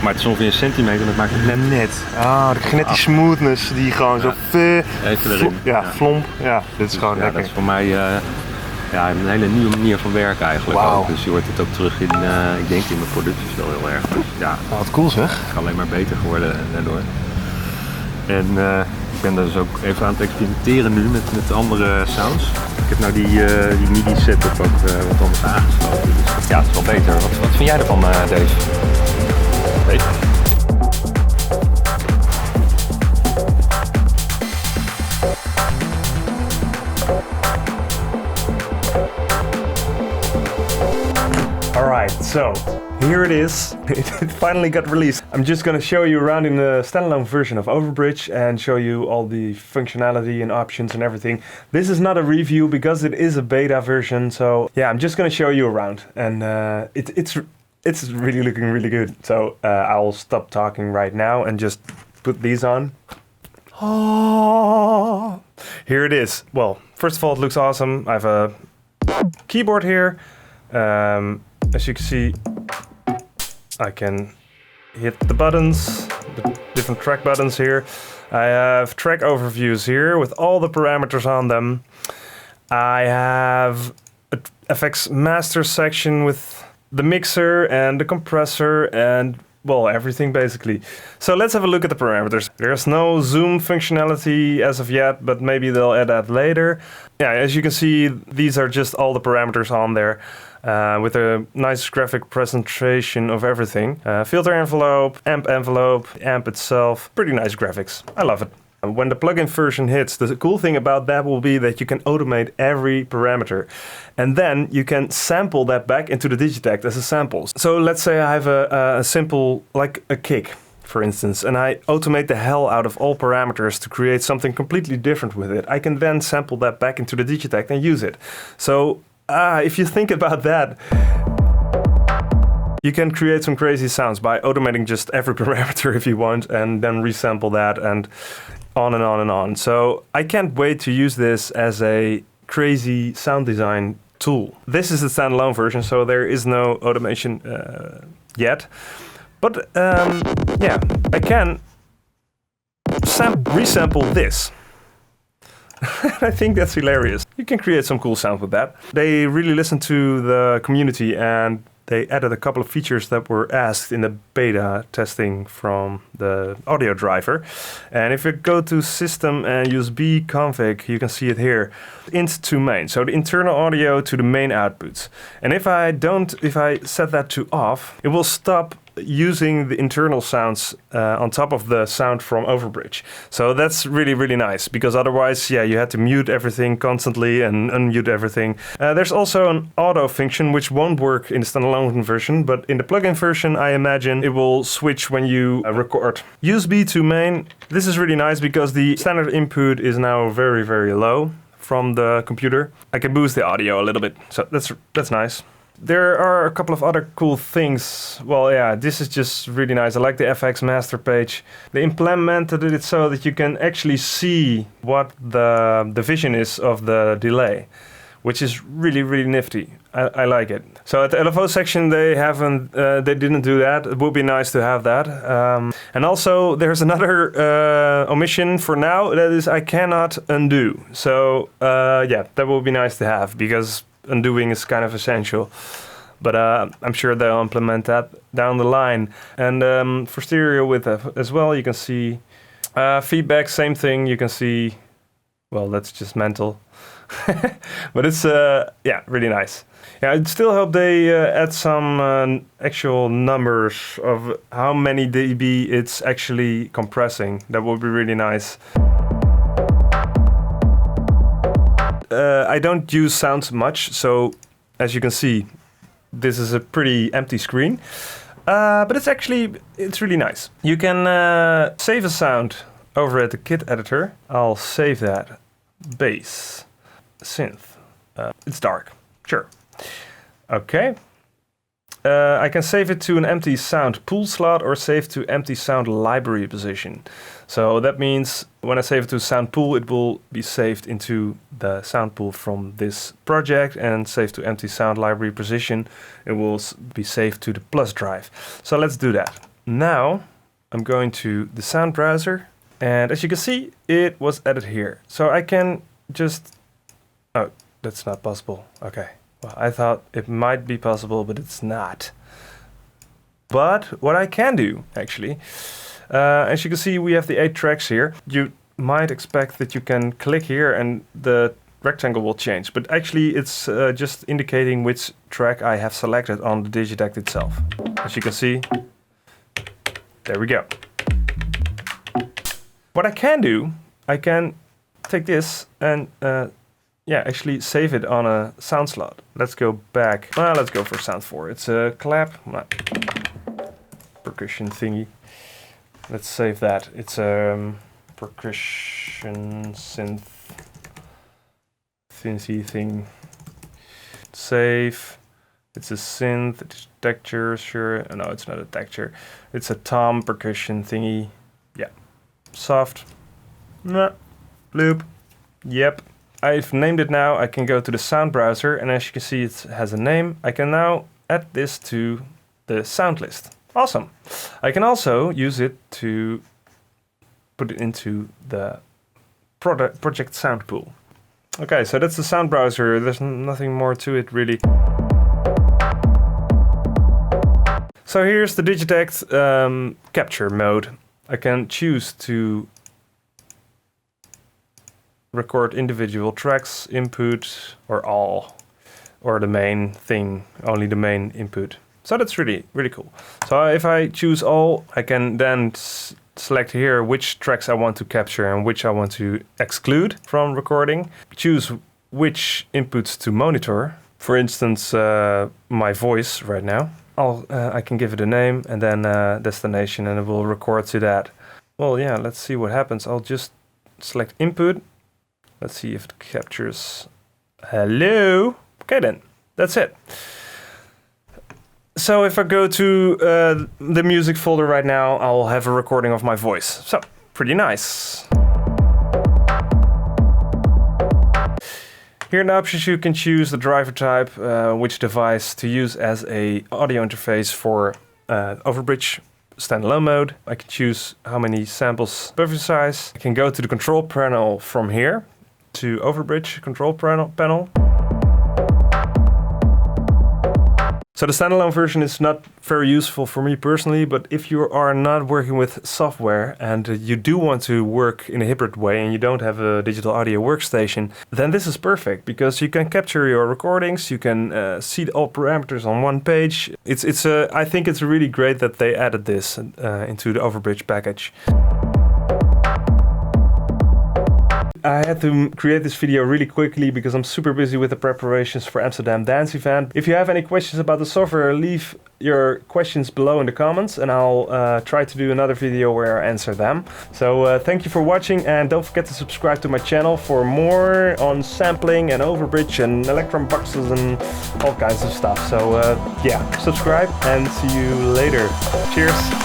Maar het is ongeveer een centimeter en dat maakt het net. Net die smoothness die gewoon zo... Even erin. Flomp. Ja, dit is gewoon lekker. Dat is voor mij een hele nieuwe manier van werken eigenlijk. Ook. Dus je hoort het ook terug in, ik denk in mijn producties wel heel erg. Dus, wat cool zeg. Het is alleen maar beter geworden daardoor. En ik ben dus ook even aan het experimenteren nu met andere sounds. Ik heb nou die MIDI setup ook wat anders aangesloten. Dus ja, het is wel beter. Wat vind jij ervan, Dave? Dave? Alright, so here it is. It finally got released. I'm just gonna show you around in the standalone version of Overbridge and show you all the functionality and options and everything. This is not a review because it is a beta version, so yeah, I'm just gonna show you around, and it's really looking really good. So I'll stop talking right now and just put these on. Oh, here it is. Well, first of all, it looks awesome. I have a keyboard here. As you can see, I can hit the buttons, the different track buttons here. I have track overviews here with all the parameters on them. I have a FX master section with the mixer and the compressor and, well, everything basically. So let's have a look at the parameters. There's no zoom functionality as of yet, but maybe they'll add that later. Yeah, as you can see, these are just all the parameters on there. With a nice graphic presentation of everything. Filter envelope, amp itself. Pretty nice graphics. I love it. When the plugin version hits, the cool thing about that will be that you can automate every parameter. And then you can sample that back into the Digitect as a sample. So let's say I have a simple, like a kick, for instance, and I automate the hell out of all parameters to create something completely different with it. I can then sample that back into the Digitect and use it. So if you think about that, you can create some crazy sounds by automating just every parameter if you want, and then resample that, and on and on and on. So I can't wait to use this as a crazy sound design tool. This is the standalone version, so there is no automation yet. But yeah, I can resample this. I think that's hilarious. You can create some cool sound with that. They really listened to the community and they added a couple of features that were asked in the beta testing from the audio driver. And if you go to System and USB config, you can see it here. Int to main, so the internal audio to the main outputs. And if I set that to off, it will stop using the internal sounds on top of the sound from Overbridge. So that's really, really nice, because otherwise, yeah, you had to mute everything constantly and unmute everything. There's also an auto function which won't work in the standalone version, but in the plugin version, I imagine it will switch when you record. USB to main, this is really nice because the standard input is now very, very low from the computer. I can boost the audio a little bit, so that's nice. There are a couple of other cool things. Well, yeah, this is just really nice. I like the FX master page. They implemented it so that you can actually see what the vision is of the delay, which is really, really nifty. I like it. So at the LFO section, they didn't do that. It would be nice to have that. And also, there's another omission for now. That is, I cannot undo. So yeah, that would be nice to have, because undoing is kind of essential, but I'm sure they'll implement that down the line. And for stereo width as well, you can see feedback, same thing. You can see, well, that's just mental, but it's yeah, really nice. Yeah, I still hope they add some actual numbers of how many dB it's actually compressing. That would be really nice. I don't use sounds much, so as you can see, this is a pretty empty screen. But it's really nice. You can save a sound over at the kit editor. I'll save that. Bass. Synth. It's dark. Sure. Okay. I can save it to an empty sound pool slot or save to empty sound library position. So that means when I save it to sound pool, it will be saved into the sound pool from this project, and save to empty sound library position, it will be saved to the plus drive. So let's do that. Now I'm going to the sound browser, and as you can see, it was added here. So I can just, oh, that's not possible. Okay, well, I thought it might be possible, but it's not. But what I can do, actually, as you can see, we have the 8 tracks here. You might expect that you can click here and the rectangle will change, but actually it's just indicating which track I have selected on the Digitect itself. As you can see, there we go. What I can do, I can take this and actually save it on a sound slot. Let's go back. Well, let's go for sound 4. It's a clap, percussion thingy. Let's save that. It's a percussion synthy thing. Save. It's a synth, it's texture, sure. No, it's not a texture. It's a tom percussion thingy. Yeah. Soft. Nah. Loop. Yep. I've named it now. I can go to the sound browser, and as you can see, it has a name. I can now add this to the sound list. Awesome. I can also use it to put it into the project sound pool. Okay, so that's the sound browser. There's nothing more to it, really. So here's the Digitect capture mode. I can choose to record individual tracks, input, or all, or the main thing, only the main input. So that's really cool. So if I choose all, I can then select here which tracks I want to capture and which I want to exclude from recording. Choose which inputs to monitor. For instance, my voice right now. I can give it a name and then destination, and it will record to that. Well, yeah, let's see what happens. I'll just select input. Let's see if it captures. Hello. Okay then, that's it. So if I go to the music folder right now, I'll have a recording of my voice. So, pretty nice. Here in the options you can choose the driver type, which device to use as a audio interface for Overbridge standalone mode. I can choose how many samples buffer size. I can go to the control panel from here to Overbridge control panel. So the standalone version is not very useful for me personally, but if you are not working with software and you do want to work in a hybrid way and you don't have a digital audio workstation, then this is perfect because you can capture your recordings, you can see all parameters on one page. I think it's really great that they added this into the Overbridge package. I had to create this video really quickly because I'm super busy with the preparations for Amsterdam Dance Event. If you have any questions about the software, leave your questions below in the comments and I'll try to do another video where I answer them. So thank you for watching, and don't forget to subscribe to my channel for more on sampling and Overbridge and Elektron boxes and all kinds of stuff. So yeah, subscribe and see you later. Cheers!